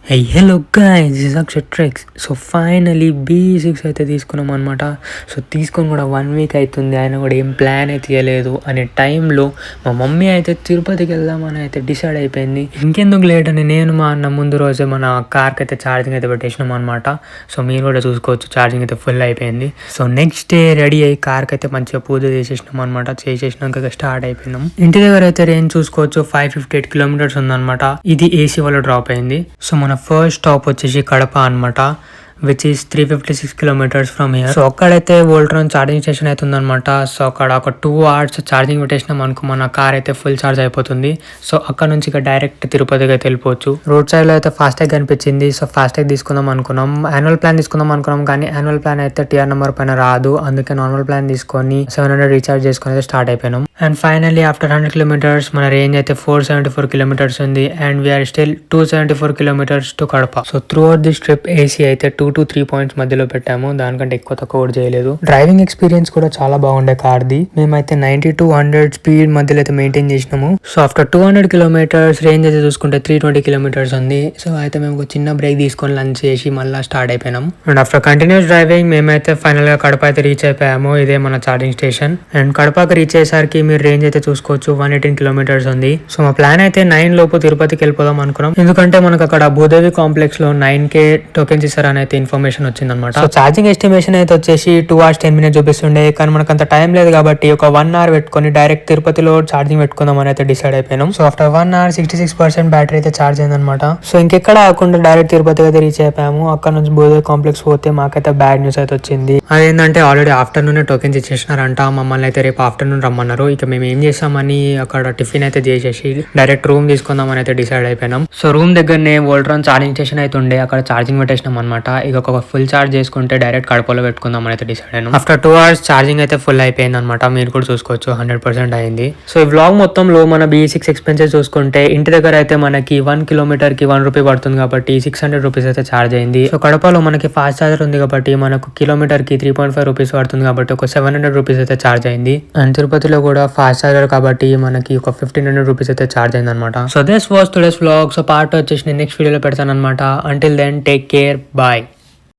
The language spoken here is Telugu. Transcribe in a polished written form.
Hello guys, this is Akshar treks. So finally B6 అయితే తీసుకున్నాం అనమాట. సో తీసుకొని కూడా 1 వీక్ అవుతుంది. ఆయన కూడా ఏం ప్లాన్ అయితే తీయలేదు అనే టైంలో మా మమ్మీ అయితే తిరుపతికి వెళ్దామని అయితే డిసైడ్ అయిపోయింది. ఇంకెందుకు లేట్ అని నేను మా అన్న ముందు రోజే మన కార్కి అయితే ఛార్జింగ్ అయితే పెట్టేసినాం అనమాట. సో మీరు కూడా చూసుకోవచ్చు, ఛార్జింగ్ అయితే ఫుల్ అయిపోయింది. సో నెక్స్ట్ డే రెడీ అయ్యి కార్కి అయితే మంచిగా పూజ చేసేసినాం అనమాట. చేసేసినాక స్టార్ట్ అయిపోయినాం. ఇంటి దగ్గర అయితే రేంజ్ చూసుకోవచ్చు, 558 కిలోమీటర్స్ ఉందన్నమాట. ఇది AC వల్ల డ్రాప్ అయింది. సో మన ఫస్ట్ స్టాప్ వచ్చేసి కడప అనమాట, which is 356 kilometres from here. So అక్కడైతే వోల్ట్రాన్ ఛార్జింగ్ స్టేషన్ అయితే ఉందన్నమాట. సో అక్కడ ఒక 2 hours ఛార్జింగ్ పెట్టేసినాం అనుకో, మన కార్ అయితే ఫుల్ ఛార్జ్ అయిపోతుంది. సో అక్కడ నుంచి ఇక డైరెక్ట్ తిరుపతికి అయితే వెళ్ళిపోవచ్చు. రోడ్ సైడ్ లో అయితే ఫాస్టాగ్ కనిపించింది. సో ఫాస్టాగ్ తీసుకుందాం అనుకున్నాం, యాన్యువల్ ప్లాన్ తీసుకుందాం అనుకున్నాం, కానీ యాన్యువల్ ప్లాన్ అయితే TR నెంబర్ పైన రాదు. అందుకే నార్మల్ ప్లాన్ తీసుకొని 700 రీఛార్జ్ చేసుకుని అయితే స్టార్ట్ అయిపోయినాం. అండ్ ఫైనల్లీ ఆఫ్టర్ 100 కిలోమీటర్స్ మన రేంజ్ అయితే 474 కిలోమీటర్స్ ఉంది. And we're still 274 kilometres to Kadapa. So throughout this trip AC అయితే 2 to 3 పాయింట్స్ మధ్యలో పెట్టాము, దానికంటే ఎక్కువ తక్కువ కూడా చేయలేదు. డ్రైవింగ్ ఎక్స్పీరియన్స్ కూడా చాలా బాగుండే కార్ది. మేమైతే 90 to 100 స్పీడ్ మధ్యలో అయితే మెయింటైన్ చేసినాము. సో ఆఫ్టర్ 200 కిలోమీటర్స్ రేంజ్ అయితే చూసుకుంటే 320 కిలోమీటర్స్ ఉంది. సో అయితే మేము ఒక చిన్న బ్రేక్ తీసుకొని లంచ్ చేసి మళ్ళీ స్టార్ట్ అయిపోయినాం. అండ్ ఆఫ్టర్ కంటిన్యూస్ డ్రైవింగ్ మేమైతే ఫైనల్ గా కడప అయితే రీచ్ అయిపోయాము. ఇదే మన ఛార్జింగ్ స్టేషన్. అండ్ కడపకి రీచ్ అయ్యేసరికి మీరు రేంజ్ అయితే చూసుకోవచ్చు 118 కిలోమీటర్స్ ఉంది. సో మా ప్లాన్ అయితే 9 లోపు తిరుపతికి వెళ్ళిపోదాం అనుకున్నాం, ఎందుకంటే మనకు అక్కడ భూదేవి కాంప్లెక్స్ లో 9K టోకెన్స్ ఇస్తారని అయితే ఇన్ఫర్మేషన్ వచ్చిందన్నమాట. సో ఛార్జింగ్ ఎస్టిమేషన్ అయితే వచ్చేసి 2 hours 10 minutes చూపిస్తుండే, కానీ మనకు అంత టైం లేదు కాబట్టి ఒక 1 hour పెట్టుకొని డైరెక్ట్ తిరుపతిలో ఛార్జింగ్ పెట్టుకుందాం అని అయితే డిసైడ్ అయిపోయినాం. సో ఆఫ్టర్ 1 hour 66% బ్యాటరీ అయితే ఛార్జ్ అయిందనమాట. సో ఇంకెక్కడ ఆకుండా డైరెక్ట్ తిరుపతి అయితే రీచ్ అయిపోయాము. అక్కడ నుంచి భూదేవి కాంప్లెక్స్ పోతే మాకైతే బ్యాడ్ న్యూస్ అయితే వచ్చింది. అదేంటంటే ఆల్రెడీ ఆఫ్టర్నూన్ టోకెన్స్ ఇచ్చేసినారంట, మమ్మల్ని అయితే రేపు ఆఫ్టర్నూన్ రమ్మన్నారు. ఇక మేము ఏం చేసామని అక్కడ టిఫిన్ అయితే చేసేసి డైరెక్ట్ రూమ్ తీసుకుందాం అని అయితే డిసైడ్ అయిపోయినాం. సో రూమ్ దగ్గరనే వోల్ట్రాన్ ఛార్జింగ్ స్టేషన్ అయితే ఉండే, అక్కడ ఛార్జింగ్ పెట్టేసినాం అనమాట. ఇక ఒక ఫుల్ ఛార్జ్ చేసుకుంటే డైరెక్ట్ కడపలో పెట్టుకుందాం అని అయితే డిసైడ్ అయినాం. ఆఫ్టర్ 2 hours ఛార్జింగ్ అయితే ఫుల్ అయిపోయింది అనమాట. మీరు కూడా చూసుకోవచ్చు 100% అయింది. సో ఈ వ్లాగ్ మొత్తంలో మన B6 ఎక్స్పెన్సెస్ చూసుకుంటే ఇంటి దగ్గర అయితే మనకి 1 కిలోమీటర్ కి 1 రూపీ పడుతుంది కాబట్టి 600 రూపీస్ అయితే ఛార్జ్ అయింది. సో కడపలో మనకి ఫాస్ట్ ఛార్జర్ ఉంది కాబట్టి మనకు కిలోమీటర్ కి 3.5 రూపీస్ పడుతుంది కాబట్టి ఒక 700 రూపీస్ అయితే ఛార్జ్ అయింది. అండ్ తిరుపతిలో కూడా ఫాస్ట్ ఛార్జర్ కాబట్టి మనకి ఒక 1500 రూపీస్ అయితే ఛార్జ్ అయింది అనమాట. So this was today's vlog. So part వచ్చేసి నేను నెక్స్ట్ వీడియోలో పెడతాను అనమాట. Until then take care, bye.